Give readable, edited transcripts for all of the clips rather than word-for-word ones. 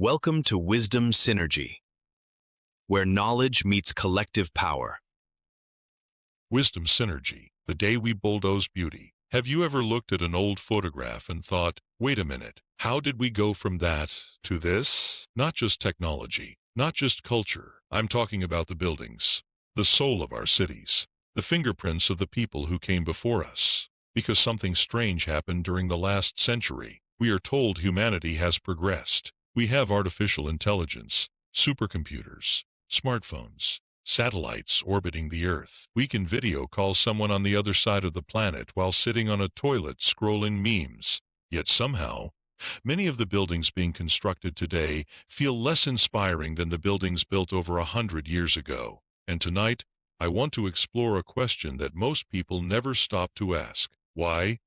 Welcome to Wisdom Synergy, where knowledge meets collective power. Wisdom Synergy, the day we bulldoze beauty. Have you ever looked at an old photograph and thought, wait a minute, how did we go from that to this? Not just technology, not just culture. I'm talking about the buildings, the soul of our cities, the fingerprints of the people who came before us. Because something strange happened during the last century, we are told humanity has progressed. We have artificial intelligence, supercomputers, smartphones, satellites orbiting the Earth. We can video call someone on the other side of the planet while sitting on a toilet scrolling memes. Yet somehow, many of the buildings being constructed today feel less inspiring than the buildings built over 100 years ago. And tonight, I want to explore a question that most people never stop to ask. Why?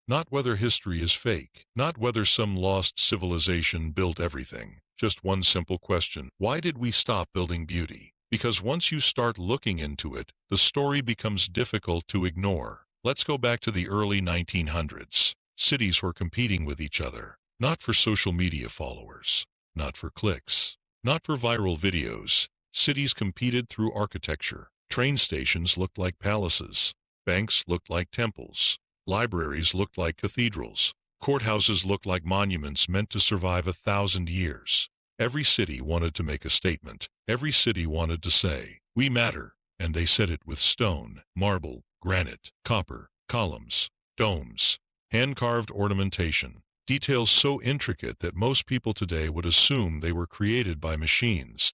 Not whether history is fake, not whether some lost civilization built everything. Just one simple question. Why did we stop building beauty? Because once you start looking into it, the story becomes difficult to ignore. Let's go back to the early 1900s. Cities were competing with each other, not for social media followers, not for clicks, not for viral videos. Cities competed through architecture. Train stations looked like palaces. Banks looked like temples. Libraries looked like cathedrals. Courthouses looked like monuments meant to survive 1,000 years. Every city wanted to make a statement. Every city wanted to say, we matter. And they said it with stone, marble, granite, copper, columns, domes, hand-carved ornamentation. Details so intricate that most people today would assume they were created by machines.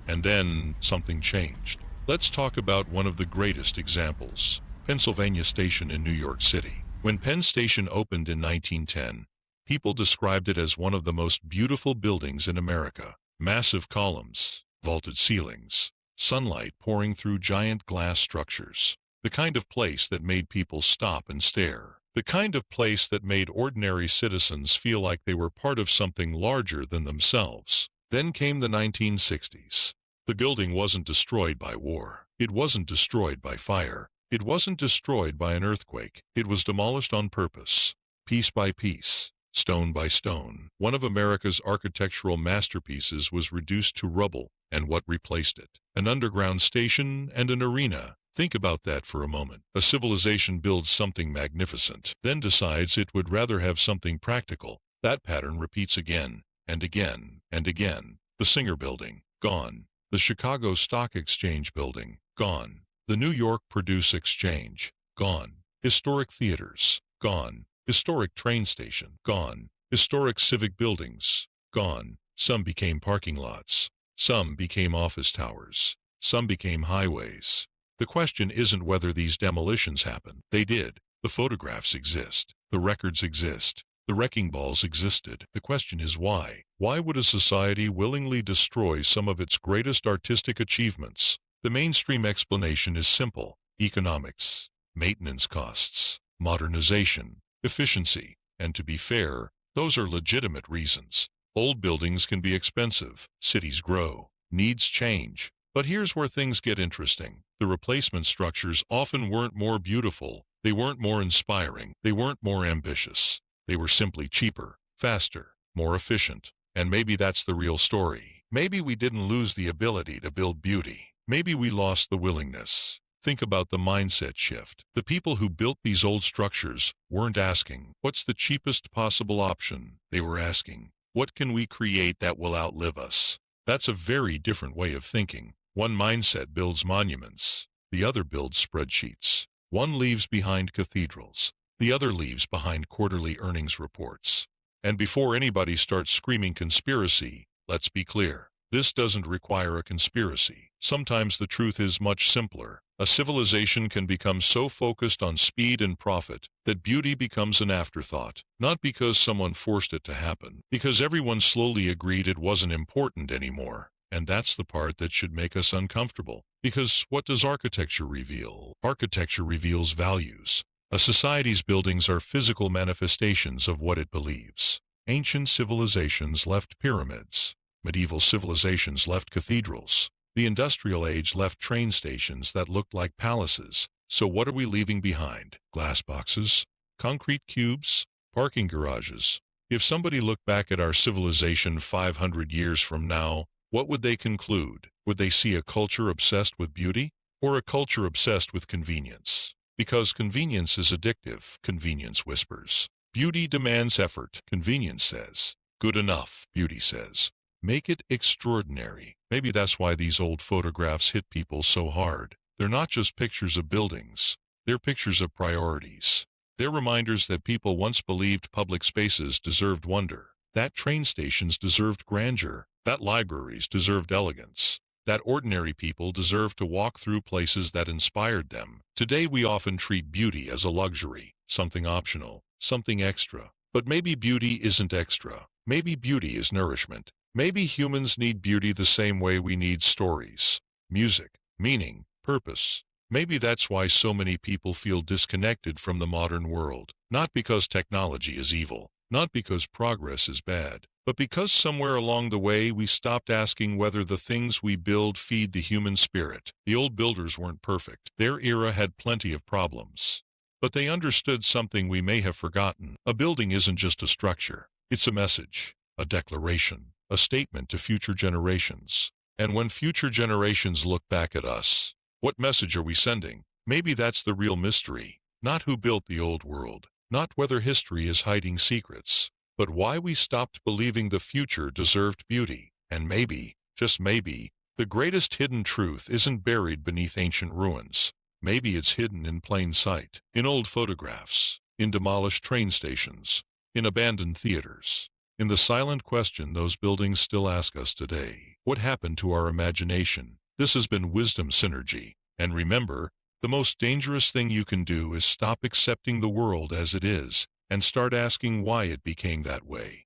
And then something changed. Let's talk about one of the greatest examples. Pennsylvania Station in New York City. When Penn Station opened in 1910, people described it as one of the most beautiful buildings in America. Massive columns, vaulted ceilings, sunlight pouring through giant glass structures. The kind of place that made people stop and stare. The kind of place that made ordinary citizens feel like they were part of something larger than themselves. Then came the 1960s. The building wasn't destroyed by war. It wasn't destroyed by fire. It wasn't destroyed by an earthquake. It was demolished on purpose, piece by piece, stone by stone. One of America's architectural masterpieces was reduced to rubble, and what replaced it? An underground station and an arena. Think about that for a moment. A civilization builds something magnificent, then decides it would rather have something practical. That pattern repeats again, and again, and again. The Singer Building, gone. The Chicago Stock Exchange Building, gone. The New York Produce Exchange, gone. Historic theaters, gone. Historic train station, gone. Historic civic buildings, gone. Some became parking lots. Some became office towers. Some became highways. The question isn't whether these demolitions happened. They did. The photographs exist. The records exist. The wrecking balls existed. The question is why? Why would a society willingly destroy some of its greatest artistic achievements? The mainstream explanation is simple: economics, maintenance costs, modernization, efficiency, and to be fair, those are legitimate reasons. Old buildings can be expensive, cities grow, needs change. But here's where things get interesting. The replacement structures often weren't more beautiful, they weren't more inspiring, they weren't more ambitious. They were simply cheaper, faster, more efficient. And maybe that's the real story. Maybe we didn't lose the ability to build beauty. Maybe we lost the willingness. Think about the mindset shift. The people who built these old structures weren't asking, what's the cheapest possible option? They were asking, what can we create that will outlive us? That's a very different way of thinking. One mindset builds monuments. The other builds spreadsheets. One leaves behind cathedrals. The other leaves behind quarterly earnings reports. And before anybody starts screaming conspiracy, let's be clear. This doesn't require a conspiracy. Sometimes the truth is much simpler. A civilization can become so focused on speed and profit that beauty becomes an afterthought, not because someone forced it to happen, because everyone slowly agreed it wasn't important anymore. And that's the part that should make us uncomfortable. Because what does architecture reveal? Architecture reveals values. A society's buildings are physical manifestations of what it believes. Ancient civilizations left pyramids. Medieval civilizations left cathedrals. The Industrial Age left train stations that looked like palaces. So what are we leaving behind? Glass boxes? Concrete cubes? Parking garages. If somebody looked back at our civilization 500 years from now, what would they conclude? Would they see a culture obsessed with beauty or a culture obsessed with convenience? Because convenience is addictive, convenience whispers. Beauty demands effort, convenience says. Good enough, beauty says. Make it extraordinary. Maybe that's why these old photographs hit people so hard. They're not just pictures of buildings. They're pictures of priorities. They're reminders that people once believed public spaces deserved wonder, that train stations deserved grandeur, that libraries deserved elegance, that ordinary people deserved to walk through places that inspired them. Today we often treat beauty as a luxury, something optional, something extra. But maybe beauty isn't extra. Maybe beauty is nourishment. Maybe humans need beauty the same way we need stories, music, meaning, purpose. Maybe that's why so many people feel disconnected from the modern world. Not because technology is evil, not because progress is bad, but because somewhere along the way we stopped asking whether the things we build feed the human spirit. The old builders weren't perfect. Their era had plenty of problems. But they understood something we may have forgotten. A building isn't just a structure. It's a message, a declaration, a statement to future generations. And when future generations look back at us, what message are we sending? Maybe that's the real mystery. Not who built the old world, not whether history is hiding secrets, but why we stopped believing the future deserved beauty. And maybe, just maybe, the greatest hidden truth isn't buried beneath ancient ruins. Maybe it's hidden in plain sight, in old photographs, in demolished train stations, in abandoned theaters, in the silent question those buildings still ask us today. What happened to our imagination? This has been Wisdom Synergy, and remember, the most dangerous thing you can do is stop accepting the world as it is and start asking why it became that way.